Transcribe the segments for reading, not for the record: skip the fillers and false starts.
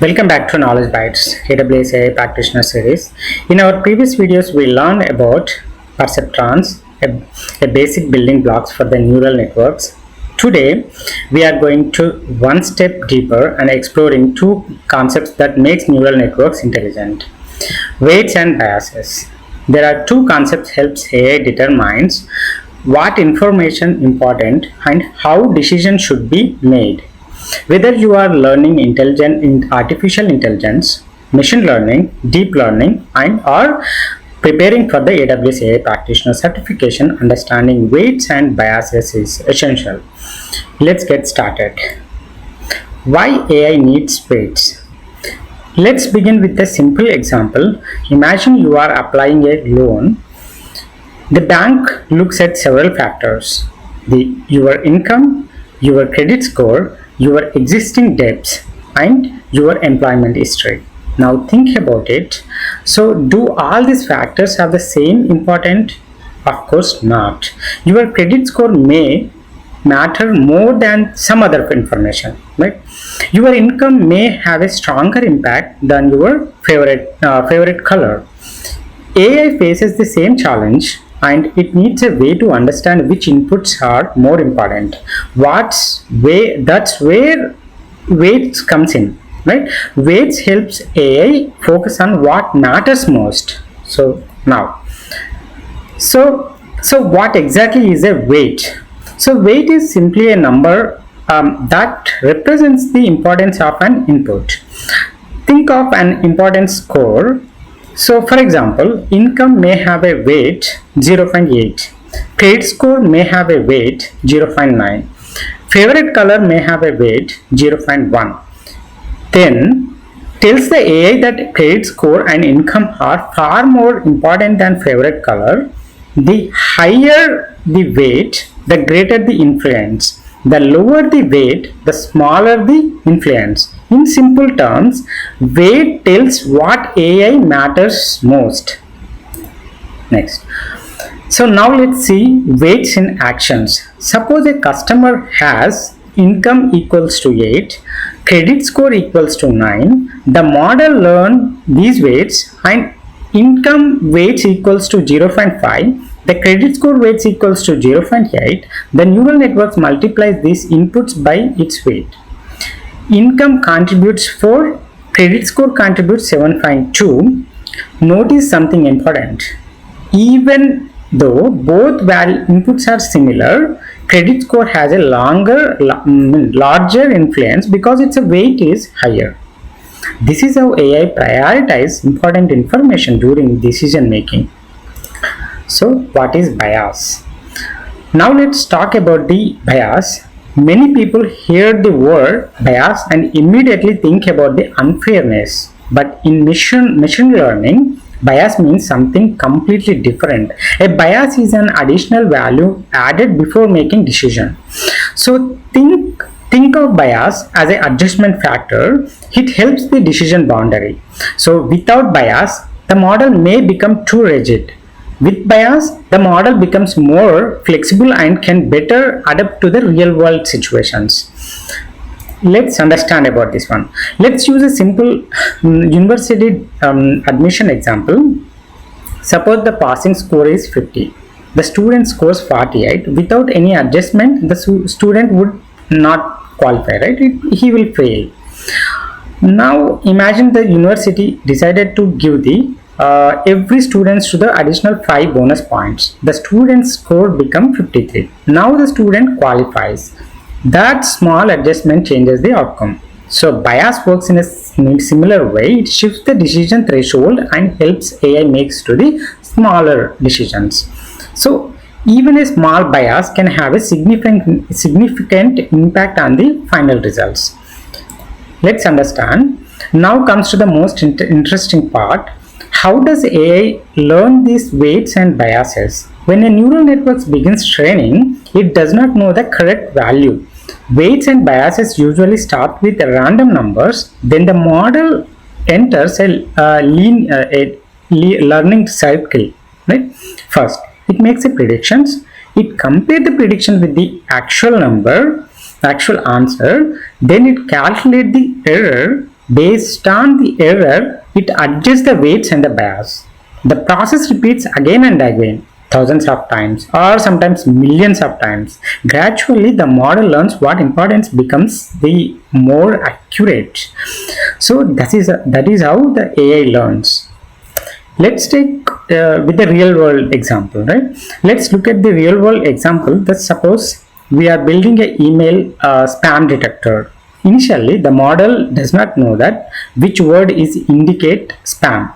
Welcome back to Knowledge Bytes, AWS AI Practitioner series. In our previous videos, we learned about perceptrons, a basic building blocks for the neural networks. Today, we are going to one step deeper and exploring two concepts that makes neural networks intelligent: weights and biases. There are two concepts helps AI determines what information important and how decisions should be made. Whether you are learning artificial intelligence, machine learning, deep learning, and or preparing for the AWS AI Practitioner certification, understanding weights and biases is essential. Let's get started. Why AI needs weights? Let's begin with a simple example. Imagine you are applying a loan. The bank looks at several factors: your income, your credit score, your existing debts, and your employment history. Now think about it. So do all these factors have the same importance? Of course not. Your credit score may matter more than some other information, right? Your income may have a stronger impact than your favorite color. AI faces the same challenge, and it needs a way to understand which inputs are more important. That's where weights comes in, right? Weights helps AI focus on what matters most. So what exactly is a weight? So weight is simply a number that represents the importance of an input. Think of an importance score. So for example, income may have a weight 0.8, credit score may have a weight 0.9, favorite color may have a weight 0.1. Then tells the AI that credit score and income are far more important than favorite color. The higher the weight, the greater the influence. The lower the weight, the smaller the influence. In simple terms, weight tells what AI matters most. Next. So now let's see weights in actions. Suppose a customer has income equals to 8, credit score equals to 9. The model learns these weights and income weights equals to 0.5. The credit score weights equals to 0.8. The neural networks multiplies these inputs by its weight. Income contributes 4, credit score contributes 7.2. Notice something important. Even though both inputs are similar, credit score has a larger influence because its weight is higher. This is how AI prioritizes important information during decision making. So what is bias? Now let's talk about the bias. Many people hear the word bias and immediately think about the unfairness. But in machine learning, bias means something completely different. A bias is an additional value added before making decision. So think of bias as an adjustment factor. It helps the decision boundary. So without bias, the model may become too rigid. With bias, the model becomes more flexible and can better adapt to the real world situations. Let's understand about this one. Let's use a simple university admission example. Suppose the passing score is 50. The student scores 48. Without any adjustment, the student would not qualify, right? He will fail. Now imagine the university decided to give the every student to the additional 5 bonus points. The student's score become 53. Now the student qualifies. That small adjustment changes the outcome. So bias works in a similar way. It shifts the decision threshold and helps AI makes to the smaller decisions. So even a small bias can have a significant impact on the final results. Let's understand. Now comes to the most interesting part. How does AI learn these weights and biases? When a neural network begins training, it does not know the correct value. Weights and biases usually start with random numbers. Then the model enters a learning cycle. Right? First, it makes predictions. It compares the prediction with the actual answer. Then it calculates the error Based on the error, it adjusts the weights and the bias. The process repeats again and again, thousands of times or sometimes millions of times. Gradually, the model learns what importance becomes the more accurate. So that is how the AI learns. Let's take with the real world example, right? Let's look at the real world example. That suppose we are building an email spam detector. Initially, the model does not know that which word is indicate spam.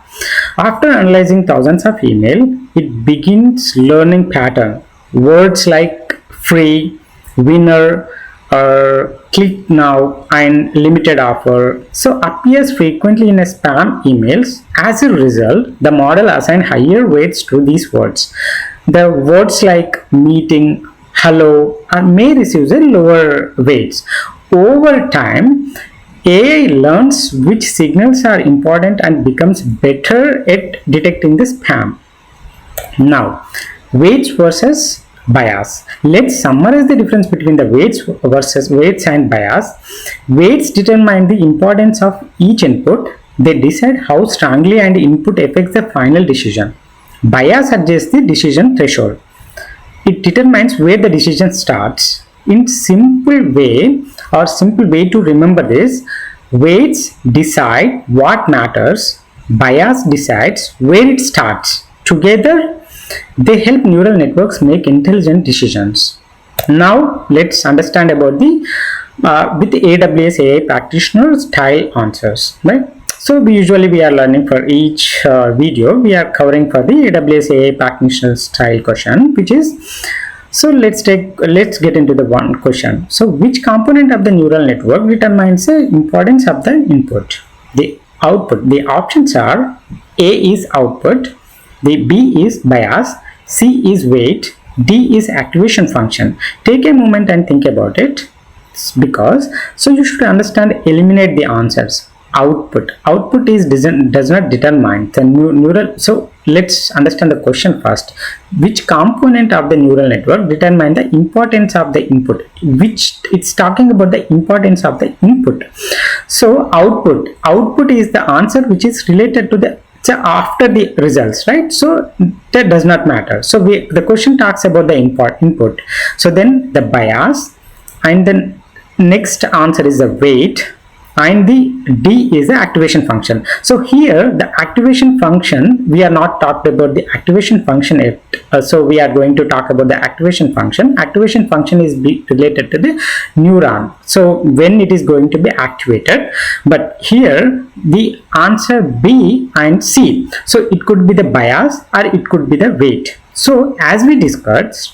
After analyzing thousands of email, it begins learning pattern. Words like free, winner, or click now and limited offer so appears frequently in a spam emails. As a result, the model assign higher weights to these words. The words like meeting, hello may receive a lower weights. Over time, AI learns which signals are important and becomes better at detecting the spam. Now, weights versus bias. Let's summarize the difference between the weights and bias. Weights determine the importance of each input. They decide how strongly an input affects the final decision. Bias adjusts the decision threshold. It determines where the decision starts. In simple way to remember this, weights decide what matters, bias decides where it starts. Together, they help neural networks make intelligent decisions. Now, let's understand about the with the AWS AI Practitioner style answers, right? So we are learning for each video. We are covering for the AWS AI Practitioner style question, which is so let's get into the one question. So which component of the neural network determines the importance of the input? The output. The options are A is output, the B is bias, C is weight, D is activation function. Take a moment and think about it because so you should understand, eliminate the answers. Output is does not determine the neural. So let's understand the question first. Which component of the neural network determine the importance of the input? Which it's talking about the importance of the input. So output is the answer which is related to the after the results, right? So that does not matter. So the question talks about the input. So then the bias, and then next answer is the weight, and the D is the activation function. So here the activation function, we are not talked about the activation function yet. So we are going to talk about the activation function. Activation function is related to the neuron. So when it is going to be activated, but here the answer B and C. So it could be the bias or it could be the weight. So as we discussed,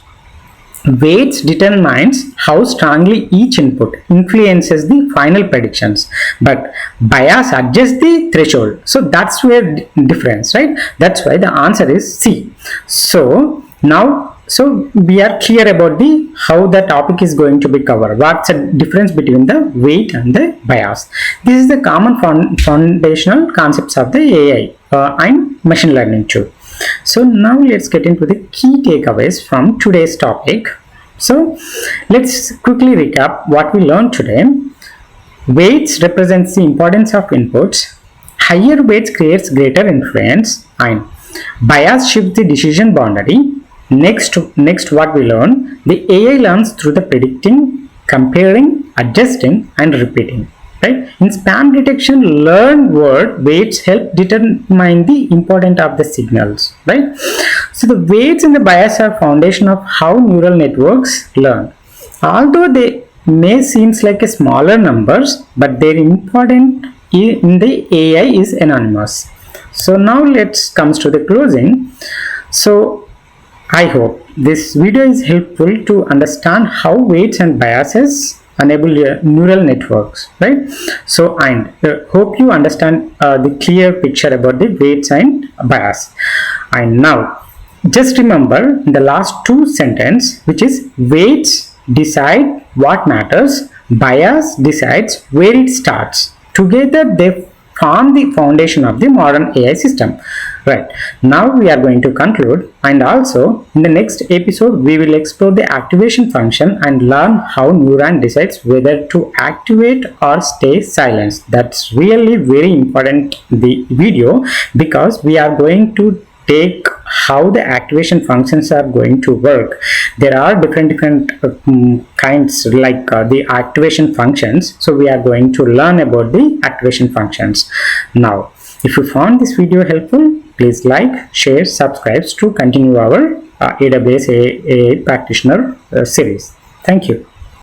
weights determines how strongly each input influences the final predictions, but bias adjusts the threshold. So that's where difference, right? That's why the answer is C. So now, so we are clear about the how the topic is going to be covered. What's the difference between the weight and the bias? This is the common foundational concepts of the AI and machine learning too. So now let's get into the key takeaways from today's topic. So let's quickly recap what we learned today. Weights represents the importance of inputs. Higher weights creates greater influence, and bias shifts the decision boundary. Next what we learn, the AI learns through the predicting, comparing, adjusting and repeating. Right? In spam detection, learned word weights help determine the importance of the signals. Right? So the weights and the bias are foundation of how neural networks learn. Although they may seem like a smaller numbers, but their importance in the AI is enormous. So now let's comes to the closing. So I hope this video is helpful to understand how weights and biases enable neural networks, right? So and hope you understand the clear picture about the weights and bias. And now just remember the last two sentence, which is weights decide what matters, bias decides where it starts. Together they form the foundation of the modern AI system. Right, now we are going to conclude, and also in the next episode we will explore the activation function and learn how neuron decides whether to activate or stay silent. That's really very important the video, because we are going to take how the activation functions are going to work. There are different kinds, like the activation functions, so we are going to learn about the activation functions now. If you found this video helpful, please like, share, subscribe to continue our AWS AI Practitioner series. Thank you.